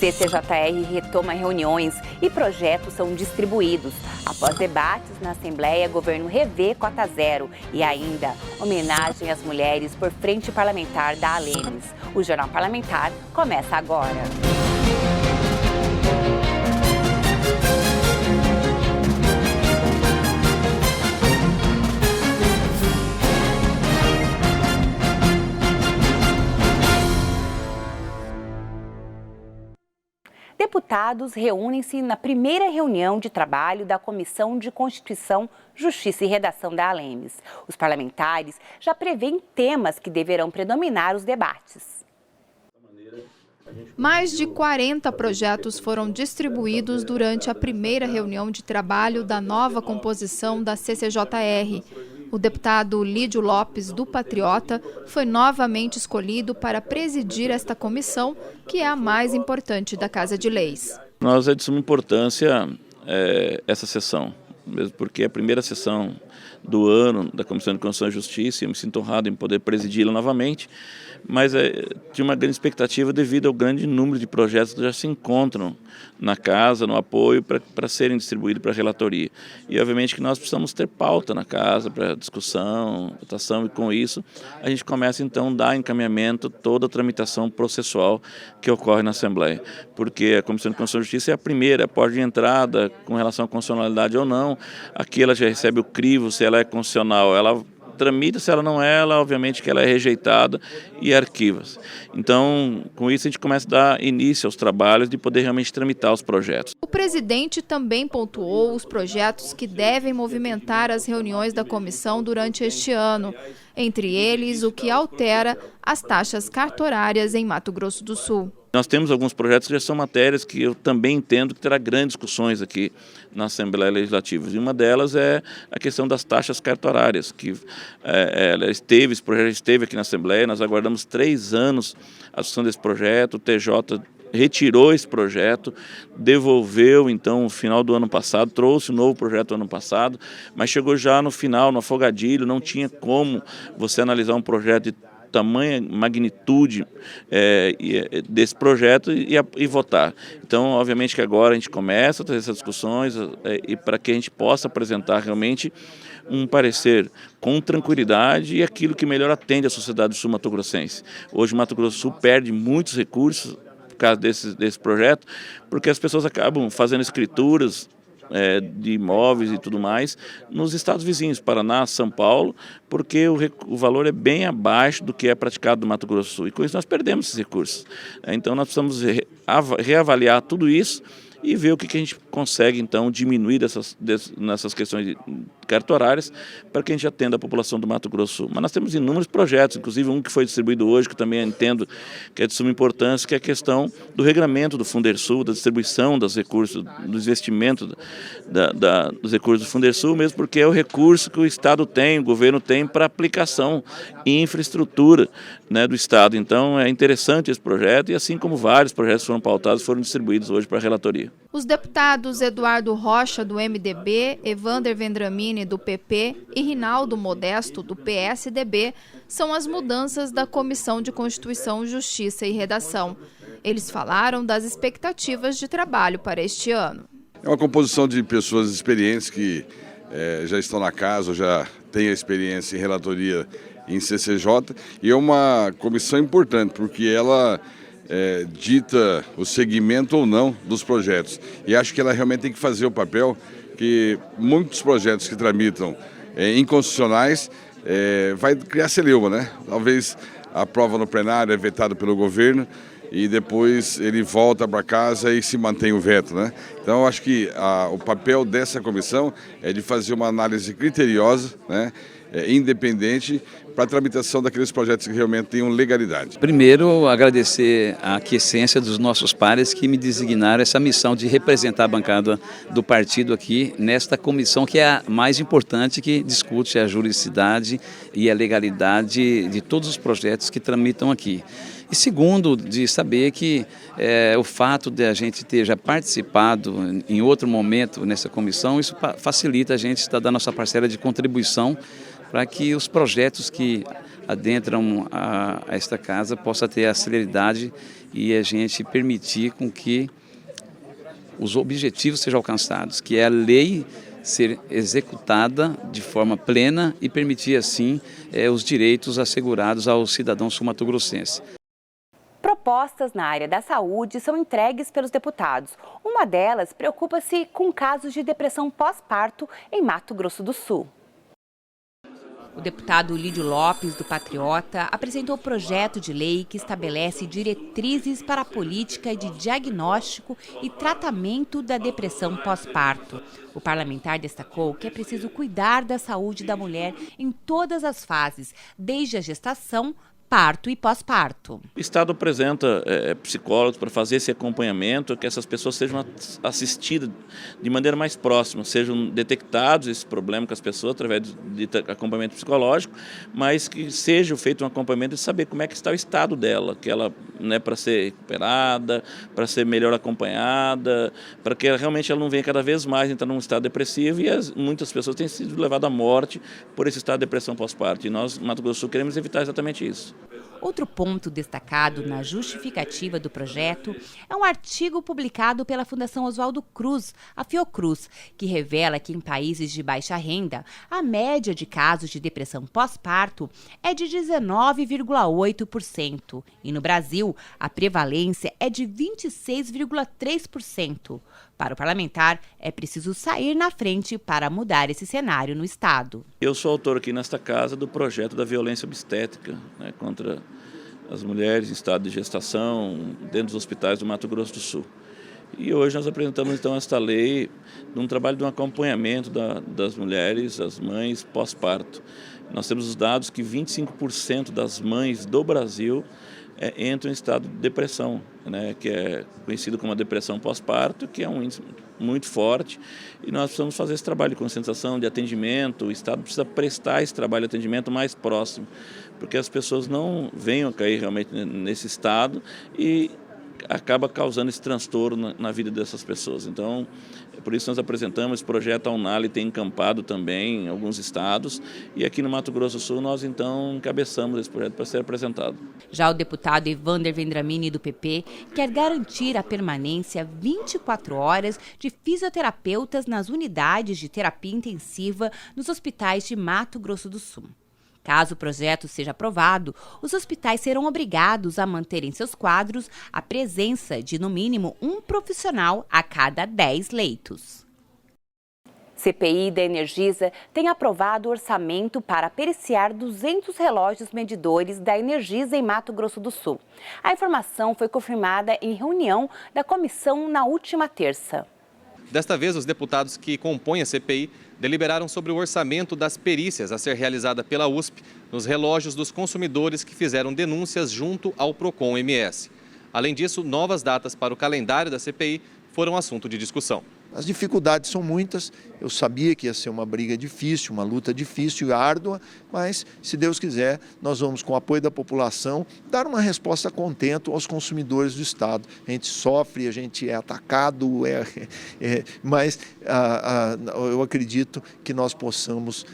CCJR retoma reuniões e projetos são distribuídos. Após debates na Assembleia, governo revê cota zero e ainda homenagem às mulheres por frente parlamentar da Alemes. O Jornal Parlamentar começa agora. Deputados reúnem-se na primeira reunião de trabalho da Comissão de Constituição, Justiça e Redação da Alemes. Os parlamentares já prevêem temas que deverão predominar os debates. Mais de 40 projetos foram distribuídos durante a primeira reunião de trabalho da nova composição da CCJR. O deputado Lídio Lopes, do Patriota, foi novamente escolhido para presidir esta comissão, que é a mais importante da Casa de Leis. Nós é de suma importância essa sessão, mesmo porque é a primeira sessão do ano da Comissão de Constituição e Justiça, e eu me sinto honrado em poder presidi-la novamente, mas tinha uma grande expectativa devido ao grande número de projetos que já se encontram na casa, no apoio, para serem distribuídos para a relatoria. E obviamente que nós precisamos ter pauta na casa para discussão, votação, e com isso a gente começa então a dar encaminhamento toda a tramitação processual que ocorre na Assembleia. Porque a Comissão de Constituição e Justiça é a primeira, a porta de entrada com relação à constitucionalidade ou não. Aqui ela já recebe o crivo, se ela é constitucional, ela tramita, se ela não é, ela obviamente que ela é rejeitada e arquiva-se. Então, com isso a gente começa a dar início aos trabalhos de poder realmente tramitar os projetos. O presidente também pontuou os projetos que devem movimentar as reuniões da comissão durante este ano, entre eles o que altera as taxas cartorárias em Mato Grosso do Sul. Nós temos alguns projetos que já são matérias que eu também entendo que terá grandes discussões aqui na Assembleia Legislativa. E uma delas é a questão das taxas cartorárias, que esse projeto esteve aqui na Assembleia, nós aguardamos 3 anos a discussão desse projeto, o TJ retirou esse projeto, devolveu então no final do ano passado, trouxe um novo projeto no ano passado, mas chegou já no final, no afogadilho, não tinha como você analisar um projeto de tamanha magnitude desse projeto e votar. Então, obviamente que agora a gente começa a ter essas discussões e para que a gente possa apresentar realmente um parecer com tranquilidade e aquilo que melhor atende a sociedade sul-mato-grossense. Hoje o Mato Grosso do Sul perde muitos recursos por causa desse projeto, porque as pessoas acabam fazendo escrituras de imóveis e tudo mais nos estados vizinhos, Paraná, São Paulo, porque o valor é bem abaixo do que é praticado no Mato Grosso do Sul. E com isso nós perdemos esses recursos. Então nós precisamos reavaliar tudo isso e ver o que a gente consegue então diminuir nessas questões cartorárias para que a gente atenda a população do Mato Grosso do Sul. Mas nós temos inúmeros projetos, inclusive um que foi distribuído hoje, que eu também entendo que é de suma importância, que é a questão do regramento do Fundersul, da distribuição dos recursos, do investimento dos recursos do Fundersul, mesmo porque é o recurso que o Estado tem, o governo tem para aplicação em infraestrutura, né, do Estado. Então é interessante esse projeto e assim como vários projetos foram pautados, foram distribuídos hoje para a relatoria. Os deputados Eduardo Rocha, do MDB, Evander Vendramini, do PP e Rinaldo Modesto, do PSDB, são as mudanças da Comissão de Constituição, Justiça e Redação. Eles falaram das expectativas de trabalho para este ano. É uma composição de pessoas experientes que já estão na casa, já têm a experiência em relatoria em CCJ, e é uma comissão importante, porque ela dita o segmento ou não dos projetos. E acho que ela realmente tem que fazer o papel que muitos projetos que tramitam inconstitucionais vai criar celeuma, né? Talvez a prova no plenário é vetada pelo governo e depois ele volta para casa e se mantém o veto, né? Então acho que o papel dessa comissão é de fazer uma análise criteriosa, né? Independente, para a tramitação daqueles projetos que realmente tenham legalidade. Primeiro, agradecer a aquiescência dos nossos pares que me designaram essa missão de representar a bancada do partido aqui nesta comissão que é a mais importante, que discute a juridicidade e a legalidade de todos os projetos que tramitam aqui. E segundo, de saber que o fato de a gente ter já participado em outro momento nessa comissão, isso facilita a gente estar dando nossa parcela de contribuição para que os projetos que adentram a esta casa possa ter a celeridade e a gente permitir com que os objetivos sejam alcançados, que é a lei ser executada de forma plena e permitir assim os direitos assegurados aos cidadãos sul-mato-grossenses. Propostas na área da saúde são entregues pelos deputados. Uma delas preocupa-se com casos de depressão pós-parto em Mato Grosso do Sul. O deputado Lídio Lopes, do Patriota, apresentou o projeto de lei que estabelece diretrizes para a política de diagnóstico e tratamento da depressão pós-parto. O parlamentar destacou que é preciso cuidar da saúde da mulher em todas as fases, desde a gestação, parto e pós-parto. O Estado apresenta psicólogos para fazer esse acompanhamento, que essas pessoas sejam assistidas de maneira mais próxima, sejam detectados esse problema com as pessoas através de acompanhamento psicológico, mas que seja feito um acompanhamento de saber como é que está o estado dela, que ela, para ser recuperada, para ser melhor acompanhada, para que realmente ela não venha cada vez mais entrar num estado depressivo, e muitas pessoas têm sido levadas à morte por esse estado de depressão pós-parto. E nós, no Mato Grosso do Sul, queremos evitar exatamente isso. Outro ponto destacado na justificativa do projeto é um artigo publicado pela Fundação Oswaldo Cruz, a Fiocruz, que revela que em países de baixa renda, a média de casos de depressão pós-parto é de 19,8% e no Brasil a prevalência é de 26,3%. Para o parlamentar, é preciso sair na frente para mudar esse cenário no Estado. Eu sou autor aqui nesta casa do projeto da violência obstétrica, contra as mulheres em estado de gestação dentro dos hospitais do Mato Grosso do Sul. E hoje nós apresentamos então esta lei num trabalho de um acompanhamento das mulheres, as mães pós-parto. Nós temos os dados que 25% das mães do Brasil entram em estado de depressão, que é conhecido como a depressão pós-parto, que é um índice muito forte, e nós precisamos fazer esse trabalho de conscientização, de atendimento. O Estado precisa prestar esse trabalho de atendimento mais próximo, porque as pessoas não venham a cair realmente nesse estado e acaba causando esse transtorno na vida dessas pessoas. Então, por isso nós apresentamos esse projeto. A Unali tem encampado também em alguns estados, e aqui no Mato Grosso do Sul nós então encabeçamos esse projeto para ser apresentado. Já o deputado Evander Vendramini, do PP, quer garantir a permanência 24 horas de fisioterapeutas nas unidades de terapia intensiva nos hospitais de Mato Grosso do Sul. Caso o projeto seja aprovado, os hospitais serão obrigados a manter em seus quadros a presença de, no mínimo, um profissional a cada 10 leitos. CPI da Energisa tem aprovado o orçamento para periciar 200 relógios medidores da Energisa em Mato Grosso do Sul. A informação foi confirmada em reunião da comissão na última terça. Desta vez, os deputados que compõem a CPI deliberaram sobre o orçamento das perícias a ser realizada pela USP nos relógios dos consumidores que fizeram denúncias junto ao Procon-MS. Além disso, novas datas para o calendário da CPI foram assunto de discussão. As dificuldades são muitas, eu sabia que ia ser uma briga difícil, uma luta difícil e árdua, mas, se Deus quiser, nós vamos, com o apoio da população, dar uma resposta a contento aos consumidores do Estado. A gente sofre, a gente é atacado, mas eu acredito que nós possamos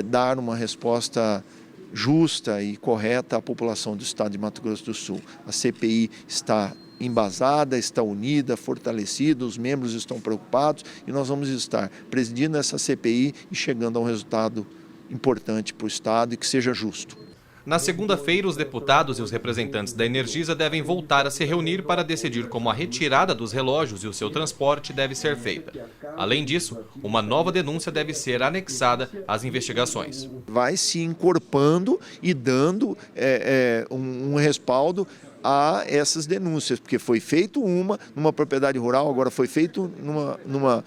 dar uma resposta justa e correta à população do Estado de Mato Grosso do Sul. A CPI está embasada, está unida, fortalecida, os membros estão preocupados e nós vamos estar presidindo essa CPI e chegando a um resultado importante para o Estado e que seja justo. Na segunda-feira, os deputados e os representantes da Energisa devem voltar a se reunir para decidir como a retirada dos relógios e o seu transporte deve ser feita. Além disso, uma nova denúncia deve ser anexada às investigações. Vai se encorpando e dando um respaldo a essas denúncias, porque foi feito numa propriedade rural, agora foi feito numa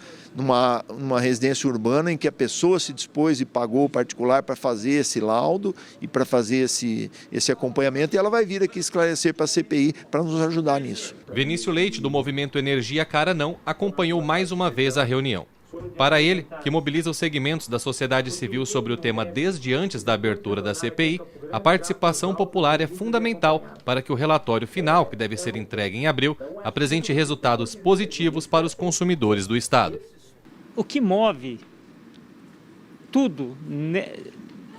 residência urbana em que a pessoa se dispôs e pagou o particular para fazer esse laudo e para fazer esse acompanhamento, e ela vai vir aqui esclarecer para a CPI para nos ajudar nisso. Vinícius Leite, do movimento Energia Cara Não, acompanhou mais uma vez a reunião. Para ele, que mobiliza os segmentos da sociedade civil sobre o tema desde antes da abertura da CPI, a participação popular é fundamental para que o relatório final, que deve ser entregue em abril, apresente resultados positivos para os consumidores do Estado. O que move tudo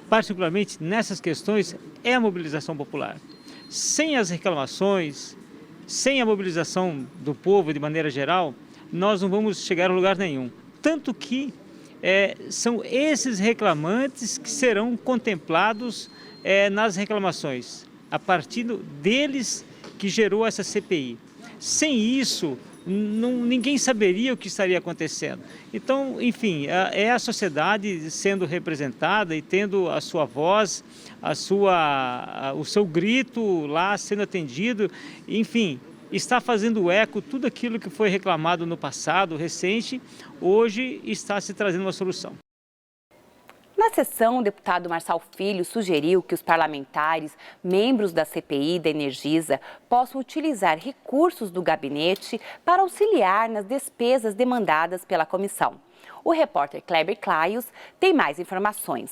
particularmente nessas questões, é a mobilização popular. Sem as reclamações, sem a mobilização do povo de maneira geral, nós não vamos chegar a lugar nenhum. Tanto que são esses reclamantes que serão contemplados nas reclamações, a partir deles que gerou essa CPI. Sem isso, ninguém saberia o que estaria acontecendo. Então, enfim, é a sociedade sendo representada e tendo a sua voz, o seu grito lá sendo atendido, enfim, está fazendo eco tudo aquilo que foi reclamado no passado, recente, hoje está se trazendo uma solução. Na sessão, o deputado Marçal Filho sugeriu que os parlamentares, membros da CPI da Energisa, possam utilizar recursos do gabinete para auxiliar nas despesas demandadas pela comissão. O repórter Kleber Claios tem mais informações.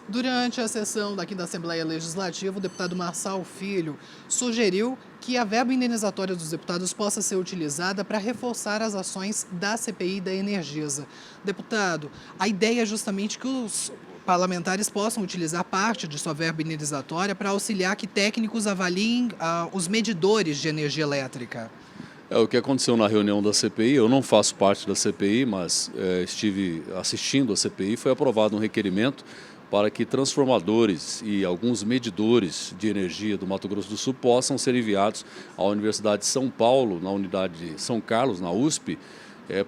Durante a sessão daqui da Assembleia Legislativa, o deputado Marçal Filho sugeriu que a verba indenizatória dos deputados possa ser utilizada para reforçar as ações da CPI da Energisa. Deputado, a ideia é justamente que os parlamentares possam utilizar parte de sua verba indenizatória para auxiliar que técnicos avaliem os medidores de energia elétrica. É o que aconteceu na reunião da CPI. Eu não faço parte da CPI, mas estive assistindo a CPI. Foi aprovado um requerimento para que transformadores e alguns medidores de energia do Mato Grosso do Sul possam ser enviados à Universidade de São Paulo, na unidade de São Carlos, na USP,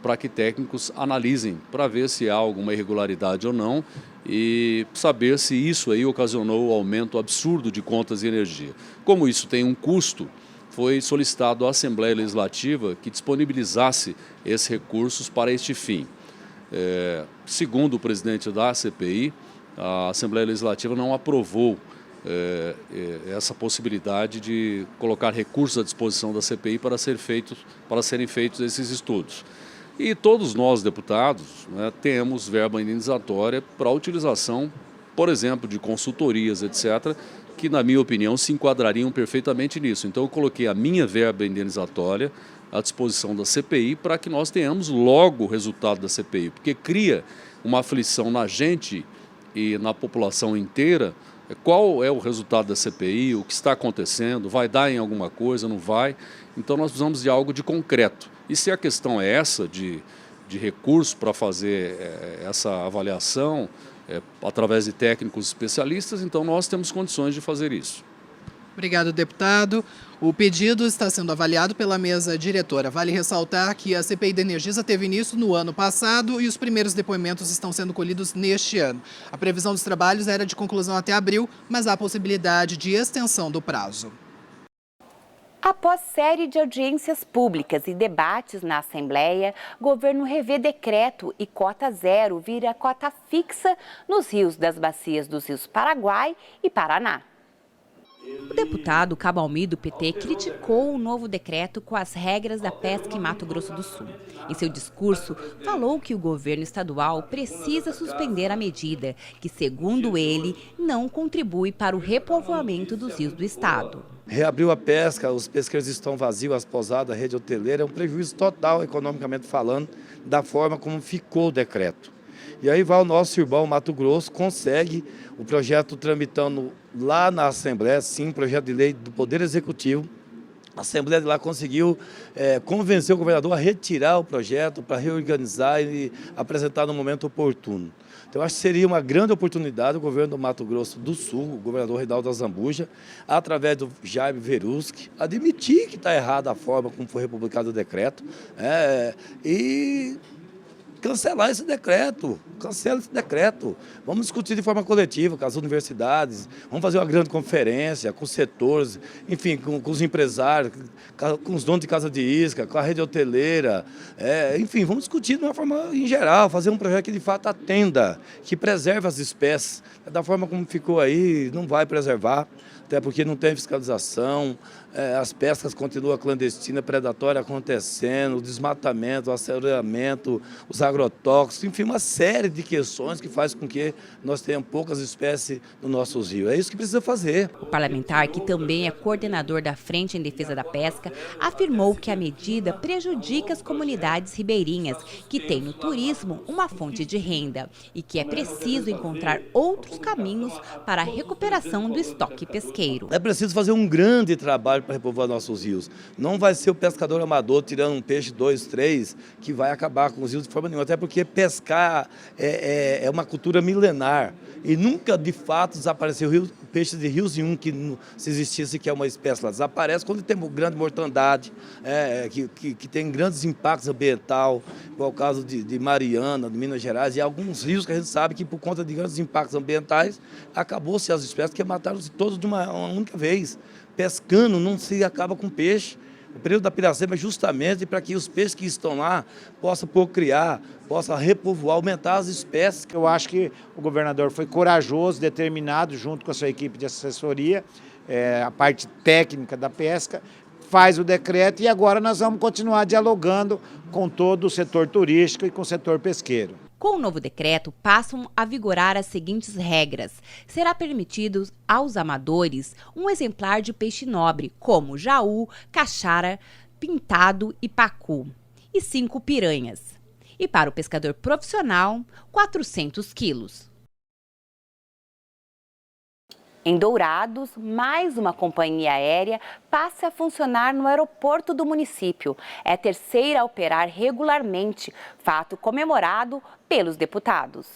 para que técnicos analisem, para ver se há alguma irregularidade ou não e saber se isso aí ocasionou o aumento absurdo de contas de energia. Como isso tem um custo, foi solicitado à Assembleia Legislativa que disponibilizasse esses recursos para este fim. Segundo o presidente da CPI, a Assembleia Legislativa não aprovou essa possibilidade de colocar recursos à disposição da CPI para serem feitos esses estudos. E todos nós, deputados, temos verba indenizatória para a utilização, por exemplo, de consultorias, etc., que, na minha opinião, se enquadrariam perfeitamente nisso. Então, eu coloquei a minha verba indenizatória à disposição da CPI para que nós tenhamos logo o resultado da CPI, porque cria uma aflição na gente e na população inteira, qual é o resultado da CPI, o que está acontecendo, vai dar em alguma coisa, não vai. Então nós precisamos de algo de concreto. E se a questão é essa, de recurso para fazer essa avaliação, através de técnicos especialistas, então nós temos condições de fazer isso. Obrigado, deputado. O pedido está sendo avaliado pela mesa diretora. Vale ressaltar que a CPI da Energisa teve início no ano passado e os primeiros depoimentos estão sendo colhidos neste ano. A previsão dos trabalhos era de conclusão até abril, mas há possibilidade de extensão do prazo. Após série de audiências públicas e debates na Assembleia, o governo revê decreto e cota zero vira cota fixa nos rios das bacias dos rios Paraguai e Paraná. O deputado Cabalmi, do PT, criticou o novo decreto com as regras da pesca em Mato Grosso do Sul. Em seu discurso, falou que o governo estadual precisa suspender a medida, que, segundo ele, não contribui para o repovoamento dos rios do estado. Reabriu a pesca, os pesqueiros estão vazios, as pousadas, a rede hoteleira, é um prejuízo total, economicamente falando, da forma como ficou o decreto. E aí vai o nosso irmão Mato Grosso, consegue o projeto tramitando lá na Assembleia, sim, projeto de lei do Poder Executivo. A Assembleia de lá conseguiu convencer o governador a retirar o projeto para reorganizar e apresentar no momento oportuno. Então, acho que seria uma grande oportunidade o governo do Mato Grosso do Sul, o governador Reinaldo Azambuja, através do Jaime Veruschi, admitir que está errada a forma como foi republicado o decreto e cancelar esse decreto, cancela esse decreto. Vamos discutir de forma coletiva com as universidades, vamos fazer uma grande conferência com os setores, enfim, com os empresários, com os donos de casa de isca, com a rede hoteleira, enfim, vamos discutir de uma forma em geral, fazer um projeto que de fato atenda, que preserve as espécies. Da forma como ficou aí, não vai preservar. até porque não tem fiscalização, as pescas continuam clandestinas, predatórias acontecendo, o desmatamento, o assoreamento, os agrotóxicos, enfim, uma série de questões que faz com que nós tenhamos poucas espécies nos nossos rios. É isso que precisa fazer. O parlamentar, que também é coordenador da Frente em Defesa da Pesca, afirmou que a medida prejudica as comunidades ribeirinhas, que têm no turismo uma fonte de renda, e que é preciso encontrar outros caminhos para a recuperação do estoque pesqueiro. É preciso fazer um grande trabalho para repovoar nossos rios. Não vai ser o pescador amador tirando um peixe, 2, 3, que vai acabar com os rios de forma nenhuma. Até porque pescar é uma cultura milenar. E nunca, de fato, desapareceu peixe de rios nenhum que se existisse que é uma espécie lá. Desaparece quando tem grande mortandade, que tem grandes impactos ambientais, igual o caso de Mariana, de Minas Gerais, e alguns rios que a gente sabe que por conta de grandes impactos ambientais, acabou-se as espécies que mataram-se todos de uma única vez. Pescando não se acaba com peixe. O período da piracema é justamente para que os peixes que estão lá possam procriar, possam repovoar, aumentar as espécies. Eu acho que o governador foi corajoso, determinado, junto com a sua equipe de assessoria, a parte técnica da pesca, faz o decreto e agora nós vamos continuar dialogando com todo o setor turístico e com o setor pesqueiro. Com o novo decreto, passam a vigorar as seguintes regras. Será permitido aos amadores um exemplar de peixe nobre, como jaú, caixara, pintado e pacu, e 5 piranhas. E para o pescador profissional, 400 quilos. Em Dourados, mais uma companhia aérea passa a funcionar no aeroporto do município. É a terceira a operar regularmente, fato comemorado pelos deputados.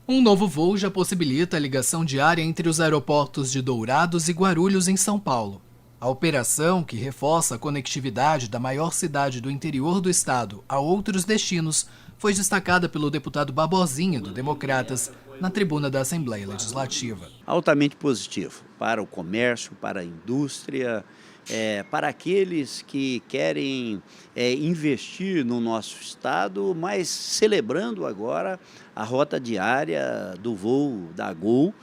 Um novo voo já possibilita a ligação diária entre os aeroportos de Dourados e Guarulhos, em São Paulo. A operação, que reforça a conectividade da maior cidade do interior do estado a outros destinos, foi destacada pelo deputado Barbosinha, do Democratas, na tribuna da Assembleia Legislativa. Altamente positivo para o comércio, para a indústria, para aqueles que querem investir no nosso estado, mas celebrando agora a rota diária do voo da Gol,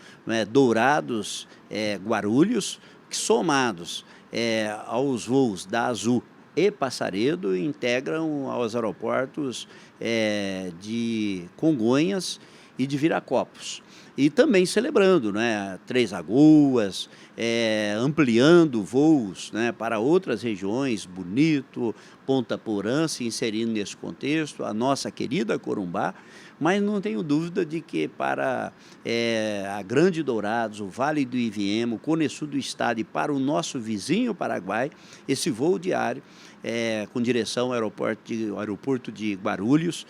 Dourados, Guarulhos, que somados aos voos da Azul e Passaredo integram aos aeroportos de Congonhas e de Viracopos. E também celebrando, Três Lagoas, ampliando voos, para outras regiões, Bonito, Ponta Porã, se inserindo nesse contexto, a nossa querida Corumbá, mas não tenho dúvida de que para a Grande Dourados, o Vale do Iviema, o Cone Sul do estado e para o nosso vizinho Paraguai, esse voo diário com direção ao aeroporto de Guarulhos,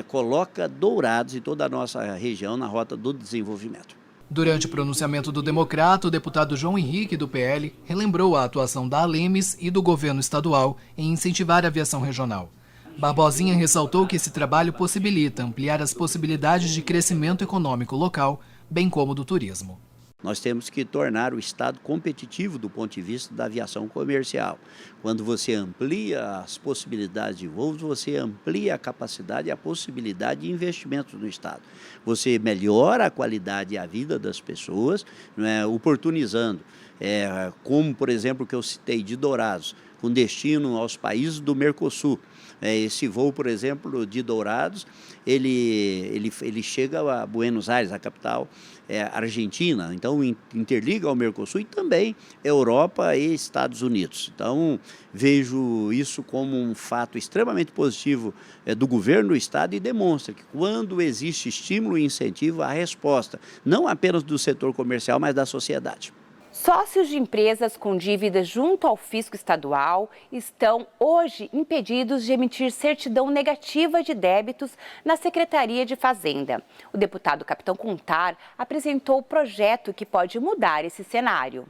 coloca Dourados e toda a nossa região na rota do desenvolvimento. Durante o pronunciamento do Democrata, o deputado João Henrique, do PL, relembrou a atuação da Alemes e do governo estadual em incentivar a aviação regional. Barbosinha ressaltou que esse trabalho possibilita ampliar as possibilidades de crescimento econômico local, bem como do turismo. Nós temos que tornar o estado competitivo do ponto de vista da aviação comercial. Quando você amplia as possibilidades de voos, você amplia a capacidade e a possibilidade de investimentos no estado. Você melhora a qualidade e a vida das pessoas, oportunizando, como por exemplo o que eu citei de Dourados, com destino aos países do Mercosul. Esse voo, por exemplo, de Dourados, ele chega a Buenos Aires, a capital argentina, então interliga ao Mercosul e também Europa e Estados Unidos. Então, vejo isso como um fato extremamente positivo do governo do estado e demonstra que quando existe estímulo e incentivo, a resposta, não apenas do setor comercial, mas da sociedade. Sócios de empresas com dívidas junto ao fisco estadual estão hoje impedidos de emitir certidão negativa de débitos na Secretaria de Fazenda. O deputado Capitão Contar apresentou o projeto que pode mudar esse cenário.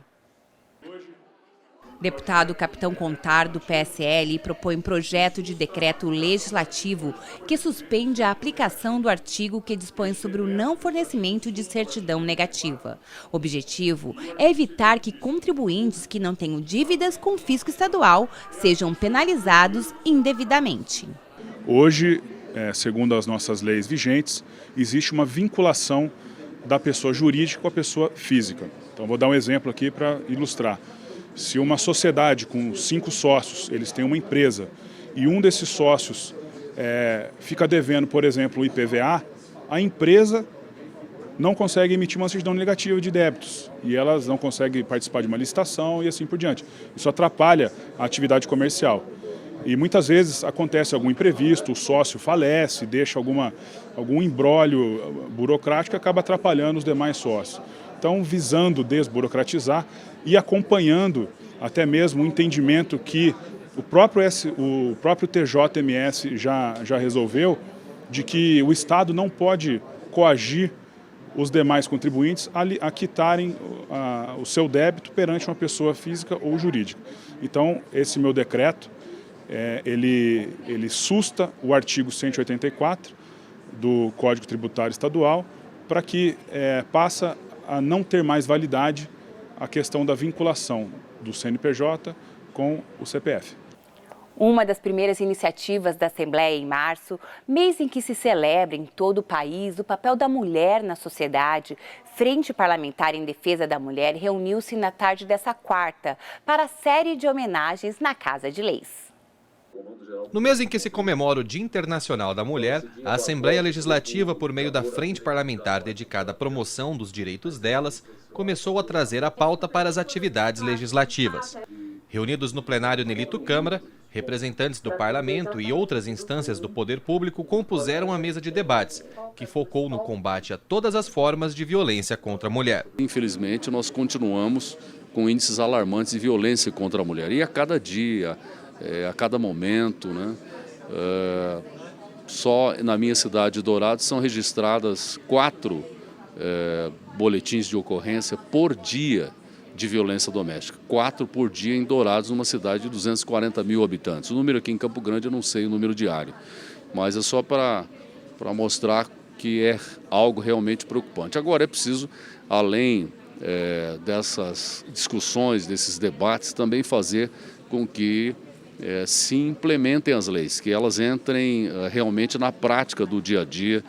Deputado Capitão Contar, do PSL, propõe projeto de decreto legislativo que suspende a aplicação do artigo que dispõe sobre o não fornecimento de certidão negativa. O objetivo é evitar que contribuintes que não tenham dívidas com o fisco estadual sejam penalizados indevidamente. Hoje, segundo as nossas leis vigentes, existe uma vinculação da pessoa jurídica com a pessoa física. Então, vou dar um exemplo aqui para ilustrar. Se uma sociedade com 5 sócios, eles têm uma empresa, e um desses sócios fica devendo, por exemplo, o IPVA, a empresa não consegue emitir uma certidão negativa de débitos e elas não conseguem participar de uma licitação e assim por diante. Isso atrapalha a atividade comercial. E muitas vezes acontece algum imprevisto, o sócio falece, deixa algum imbróglio burocrático e acaba atrapalhando os demais sócios. Então, visando desburocratizar e acompanhando até mesmo o entendimento que o próprio TJMS já resolveu, de que o Estado não pode coagir os demais contribuintes a quitarem o seu débito perante uma pessoa física ou jurídica. Então, esse meu decreto, ele susta o artigo 184 do Código Tributário Estadual para que passa a não ter mais validade a questão da vinculação do CNPJ com o CPF. Uma das primeiras iniciativas da Assembleia em março, mês em que se celebra em todo o país o papel da mulher na sociedade, Frente Parlamentar em Defesa da Mulher reuniu-se na tarde dessa quarta para a série de homenagens na Casa de Leis. No mês em que se comemora o Dia Internacional da Mulher, a Assembleia Legislativa, por meio da Frente Parlamentar dedicada à promoção dos direitos delas, começou a trazer a pauta para as atividades legislativas. Reunidos no plenário Nelito Câmara, representantes do Parlamento e outras instâncias do poder público compuseram a mesa de debates, que focou no combate a todas as formas de violência contra a mulher. Infelizmente, nós continuamos com índices alarmantes de violência contra a mulher. E a cada dia, a cada momento, né? Só na minha cidade de Dourados são registradas 4 boletins de ocorrência por dia de violência doméstica. 4 por dia em Dourados, numa cidade de 240 mil habitantes. O número aqui em Campo Grande eu não sei o número diário, mas é só para mostrar que é algo realmente preocupante. Agora é preciso, além dessas discussões, desses debates, também fazer com que se implementem as leis, que elas entrem realmente na prática do dia a dia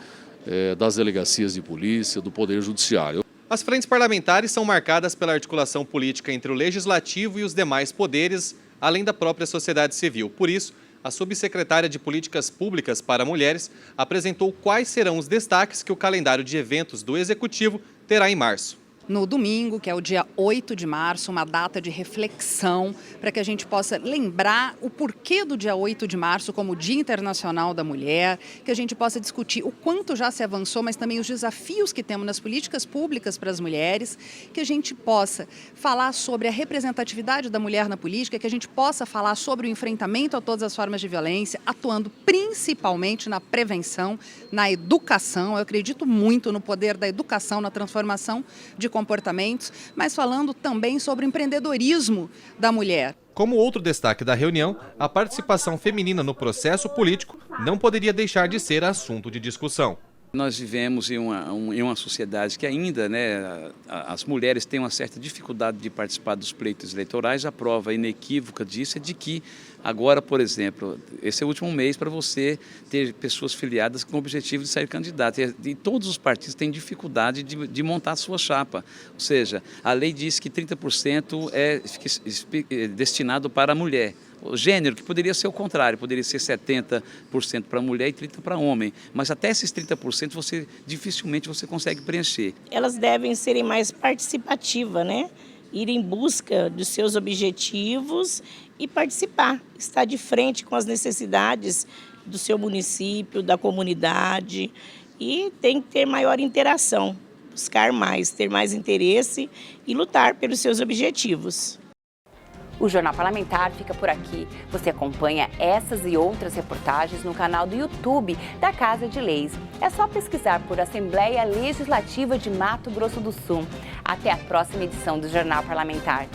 das delegacias de polícia, do Poder Judiciário. As frentes parlamentares são marcadas pela articulação política entre o Legislativo e os demais poderes, além da própria sociedade civil. Por isso, a subsecretária de Políticas Públicas para Mulheres apresentou quais serão os destaques que o calendário de eventos do Executivo terá em março. No domingo, que é o dia 8 de março, uma data de reflexão para que a gente possa lembrar o porquê do dia 8 de março como Dia Internacional da Mulher, que a gente possa discutir o quanto já se avançou, mas também os desafios que temos nas políticas públicas para as mulheres, que a gente possa falar sobre a representatividade da mulher na política, que a gente possa falar sobre o enfrentamento a todas as formas de violência, atuando principalmente na prevenção, na educação. Eu acredito muito no poder da educação, na transformação de comportamentos, mas falando também sobre o empreendedorismo da mulher. Como outro destaque da reunião, a participação feminina no processo político não poderia deixar de ser assunto de discussão. Nós vivemos em uma sociedade que ainda, as mulheres têm uma certa dificuldade de participar dos pleitos eleitorais. A prova inequívoca disso é de que agora, por exemplo, esse é o último mês para você ter pessoas filiadas com o objetivo de sair candidato. E todos os partidos têm dificuldade de montar a sua chapa. Ou seja, a lei diz que 30% é destinado para a mulher. O gênero, que poderia ser o contrário, poderia ser 70% para mulher e 30% para homem. Mas até esses 30% dificilmente você consegue preencher. Elas devem serem mais participativas, né? Ir em busca dos seus objetivos e participar, estar de frente com as necessidades do seu município, da comunidade, e tem que ter maior interação, buscar mais, ter mais interesse e lutar pelos seus objetivos. O Jornal Parlamentar fica por aqui. Você acompanha essas e outras reportagens no canal do YouTube da Casa de Leis. É só pesquisar por Assembleia Legislativa de Mato Grosso do Sul. Até a próxima edição do Jornal Parlamentar.